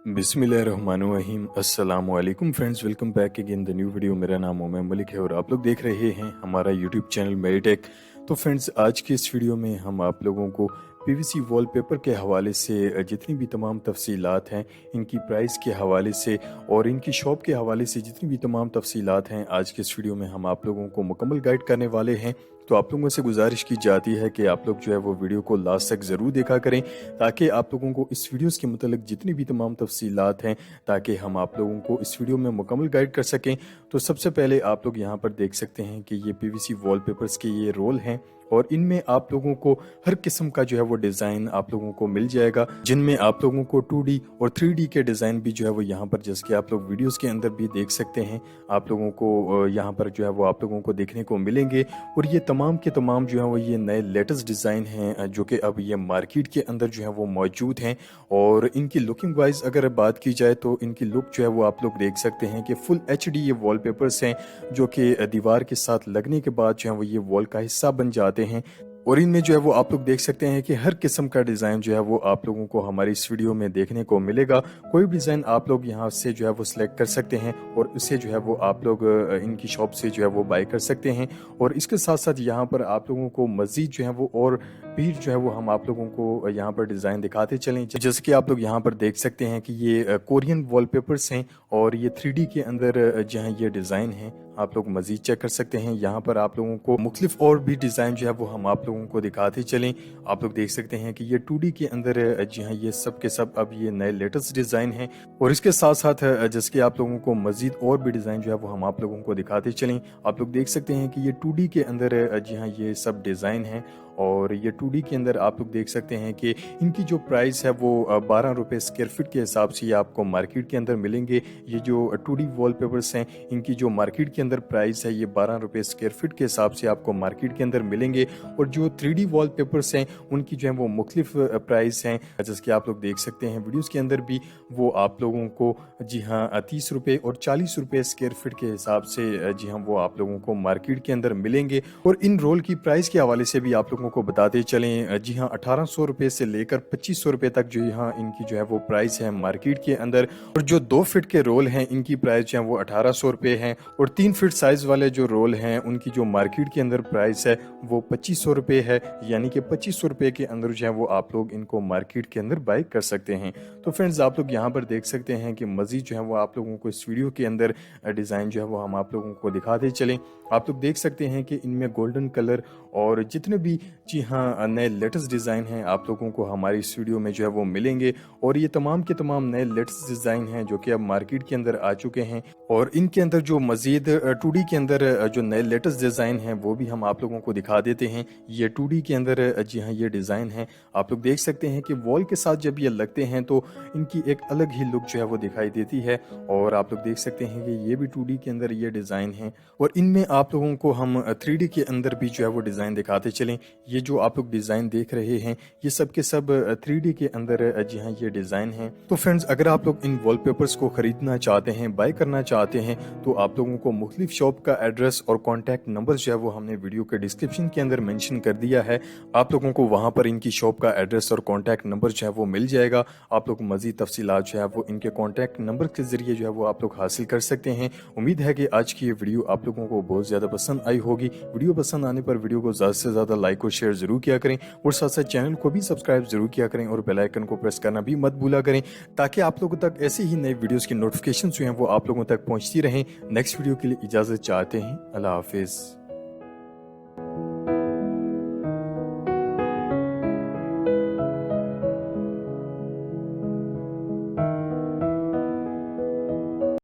बिस्मिल्लाहिर्रहमानिर्रहीम। अस्सलाम वालेकुम friends, welcome back again the new video. मेरा नाम उमर मलिक है और आप लोग देख रहे हैं हमारा यूट्यूब चैनल मेरिटेक। तो फ्रेंड्स, आज के इस वीडियो में हम आप लोगों को पीवीसी वॉलपेपर के हवाले से जितनी भी तमाम तफसीलात हैं, इनकी प्राइस के हवाले से और इनकी शॉप के हवाले से जितनी भी तमाम तफसीलात हैं, आज के इस वीडियो में हम आप लोगों को मुकम्मल गाइड करने वाले हैं। तो आप लोगों से गुजारिश की जाती है कि आप लोग जो है वो वीडियो को लास्ट तक ज़रूर देखा करें, ताकि आप लोगों को इस वीडियोस के मतलब जितनी भी तमाम तफसीलात हैं, ताकि हम आप लोगों को इस वीडियो में मुकम्मल गाइड कर सकें। तो सबसे पहले आप लोग यहाँ पर देख सकते हैं कि ये पीवीसी वॉलपेपर्स के ये रोल हैं और इनमें आप लोगों को हर किस्म का जो है वो डिज़ाइन आप लोगों को मिल जाएगा, जिनमें आप लोगों को 2D और 3D के डिज़ाइन भी जो है वो यहाँ पर, जैसे कि आप लोग वीडियोस के अंदर भी देख सकते हैं, आप लोगों को यहाँ पर जो है वो आप लोगों को देखने को मिलेंगे। और ये तमाम के तमाम जो है वो ये नए लेटेस्ट डिज़ाइन हैं जो कि अब ये मार्केट के अंदर जो है वो मौजूद हैं। और इनकी लुकिंग वाइज अगर बात की जाए तो इनकी लुक जो है वो आप लोग देख सकते हैं कि फुल HD ये वॉलपेपर्स हैं, जो कि दीवार के साथ लगने के बाद जो है वो ये वॉल का हिस्सा बन जाते हैं। और इनमें जो है वो आप लोग देख सकते हैं कि हर किस्म का डिज़ाइन जो है वो आप लोगों को हमारी इस वीडियो में देखने को मिलेगा। कोई भी डिज़ाइन आप लोग यहाँ से जो है वो सिलेक्ट कर सकते हैं और उसे जो है वो आप लोग इनकी शॉप से जो है वो बाय कर सकते हैं। और इसके साथ साथ यहाँ पर आप लोगों को मज़ीद जो है वो और भी जो है वो हम आप लोगों को यहाँ पर डिज़ाइन दिखाते चलें। जैसे कि आप लोग यहाँ पर देख सकते हैं कि ये कोरियन वॉलपेपर्स हैं और ये 3D के अंदर जहाँ ये डिज़ाइन है, आप लोग मज़ीद चेक कर सकते हैं। यहाँ पर आप लोगों को मुख्तलिफ और भी डिज़ाइन जो है वो हम आप लोगों को दिखाते चलें। आप लोग देख सकते हैं कि ये 2D के अंदर जी हाँ, ये सब के सब अब ये नए लेटेस्ट डिज़ाइन हैं। और इसके साथ साथ जैसे कि आप लोगों को मज़ीद और भी डिज़ाइन जो है वो हम आप लोगों को दिखाते चलें। आप लोग देख सकते हैं कि ये 2D के अंदर जी हाँ, ये सब डिज़ाइन हैं। और ये 2D के अंदर आप लोग देख सकते हैं कि इनकी जो प्राइस है वो 12 रुपये स्क्वायर फीट के हिसाब से आपको मार्केट के अंदर मिलेंगे। ये जो 2D वॉलपेपर्स हैं, इनकी जो मार्केट के अंदर प्राइस है ये 12 रुपये स्क्वायर फीट के हिसाब से आपको मार्केट के अंदर मिलेंगे। और जो 3D वॉलपेपर्स हैं उनकी जो है वो मुख्तलिफ प्राइस हैं, जैसे कि आप लोग देख सकते हैं वीडियोज़ के अंदर भी, वो आप लोगों को जी हाँ 30 रुपये और 40 रुपये स्क्वायर फीट के हिसाब से जी हाँ वो आप लोगों को मार्केट के अंदर मिलेंगे। और इन रोल की प्राइस के हवाले से भी आप लोगों को बताते चलें, जी हाँ 1800 रुपये से लेकर 2500 रुपये तक जो यहाँ इनकी जो है वो प्राइस है मार्केट के अंदर। और जो 2 फीट के रोल हैं इनकी प्राइस जो है वो 1800 रुपये हैं। और 3 फीट साइज वाले जो रोल हैं उनकी जो मार्केट के अंदर प्राइस है वो 2500 रुपये है, यानी कि 2500 रुपये के अंदर जो है वो आप लोग इनको मार्केट के अंदर बाय कर सकते हैं। तो फ्रेंड्स, आप लोग यहाँ पर देख सकते हैं कि मज़ीद जो है वो आप लोगों को इस वीडियो के अंदर डिज़ाइन जो है वो हम आप लोगों को दिखाते चलें। आप लोग देख सकते हैं कि इनमें गोल्डन कलर और जितने भी जी हाँ नए लेटेस्ट डिज़ाइन हैं आप लोगों को हमारी इस वीडियो में जो है वो मिलेंगे। और ये तमाम के तमाम नए लेटेस्ट डिज़ाइन हैं जो कि अब मार्केट के अंदर आ चुके हैं। और इनके अंदर जो मज़ीद 2D के अंदर जो नए लेटेस्ट डिज़ाइन हैं वो भी हम आप लोगों को दिखा देते हैं। ये 2D के अंदर जी हाँ ये डिज़ाइन है। आप लोग देख सकते हैं कि वॉल के साथ जब ये लगते हैं तो इनकी एक अलग ही लुक जो है वो दिखाई देती है। और आप लोग देख सकते हैं कि ये भी 2D के अंदर ये डिज़ाइन है। और इनमें आप लोगों को हम 3D के अंदर भी जो है वो डिज़ाइन दिखाते चलें। ये जो आप लोग डिज़ाइन देख रहे हैं ये सब के सब 3D के अंदर जी हाँ ये डिज़ाइन है। तो फ्रेंड्स, अगर आप लोग इन वॉलपेपर्स को खरीदना चाहते हैं, बाय करना चाहते हैं, तो आप लोगों को मुख्तलिफ शॉप का एड्रेस और कॉन्टैक्ट नंबर जो है वो हमने वीडियो के डिस्क्रिप्शन के अंदर मेंशन कर दिया है। आप लोगों को वहाँ पर इनकी शॉप का एड्रेस और कॉन्टैक्ट नंबर जो है वो मिल जाएगा। आप लोग मज़ीद तफसीलात जो है वो इनके कॉन्टैक्ट नंबर के ज़रिए जो है वो आप लोग हासिल कर सकते हैं। उम्मीद है कि आज की ये वीडियो आप लोगों को बहुत ज़्यादा पसंद आई होगी। वीडियो पसंद आने पर वीडियो को ज़्यादा से ज़्यादा लाइक और शेयर ज़रूर किया करें और साथ साथ चैनल को भी सब्सक्राइब जरूर किया करें और बेल आइकन को प्रेस करना भी मत भूला करें, ताकि आप लोगों तक ऐसे ही नए वीडियोस की नोटिफिकेशन जो हैं वो आप लोगों तक पहुंचती रहें। नेक्स्ट वीडियो के लिए इजाज़त चाहते हैं। अल्लाह हाफिज़।